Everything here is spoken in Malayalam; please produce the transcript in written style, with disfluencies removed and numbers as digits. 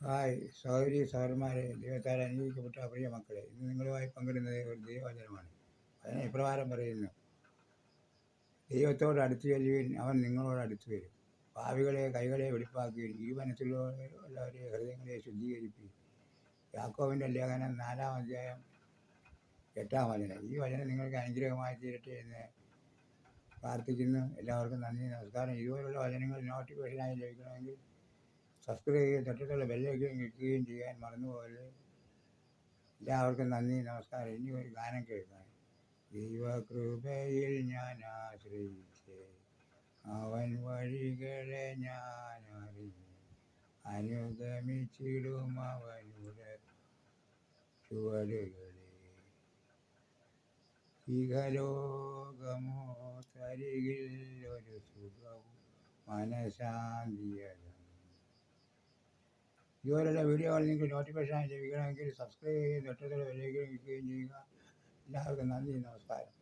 ഹായ് സഹോദരി സഹോദരന്മാരെ, ദൈവത്താൽ അനുഗ്രഹിക്കപ്പെട്ട പ്രിയ മക്കളെ, ഇന്ന് നിങ്ങളുമായി പങ്കിടുന്നത് ഒരു ദൈവവചനമാണ്. അതിനെ ഇപ്രകാരം പറയുന്നു: ദൈവത്തോട് അടുത്തു ചെല്ലുവിൻ, അവൻ നിങ്ങളോട് അടുത്തു വരും. പാവികളെ കൈകളെ വെടിപ്പാക്കുവിൻ, ഈ മനസ്സിലുള്ളവരെ ഹൃദയങ്ങളെ ശുദ്ധീകരിപ്പിൻ. യാക്കോബിൻ്റെ ലേഖനം 4-ാം അധ്യായം 8-ാം വചനം. ഈ വചനം നിങ്ങൾക്ക് അനുഗ്രഹമായി തീരട്ടെ എന്ന് പ്രാർത്ഥിക്കുന്നു. എല്ലാവർക്കും നന്ദി, നമസ്കാരം. ഇതുപോലുള്ള വചനങ്ങൾ നോട്ടിഫിക്കേഷനായി ലഭിക്കണമെങ്കിൽ സബ്സ്ക്രൈബ് ചെയ്യുകയും തൊട്ടടുത്തുള്ള ബെല്ലൈക്കൺ ക്ലിക്കുകയും ചെയ്യാൻ മറന്നുപോകരുത്. എല്ലാവർക്കും നന്ദി, നമസ്കാരം. ഇനി ഒരു ഗാനം കേൾക്കാം. ദൈവകൃപയിൽ ഞാൻ ആശ്രയിച്ച് അവൻ വഴികളെ ഞാൻ അറിഞ്ഞു, അനുഗമിച്ചിടും അവനുടെ ചുവടുകളെ. ഇഹലോകമോ തരികിൽ ഒരു സുഖവും മനഃശാന്തിയതും. ഇതുപോലുള്ള വീഡിയോകൾ നിങ്ങൾക്ക് നോട്ടിഫിക്കേഷനായി ലഭിക്കണമെങ്കിൽ സബ്സ്ക്രൈബ് ചെയ്യുകയും തൊട്ടടുത്തുള്ള ബെല്ലൈക്കൺ ക്ലിക്കുകയും ചെയ്യുക. എല്ലാവർക്കും നന്ദി, നമസ്കാരം.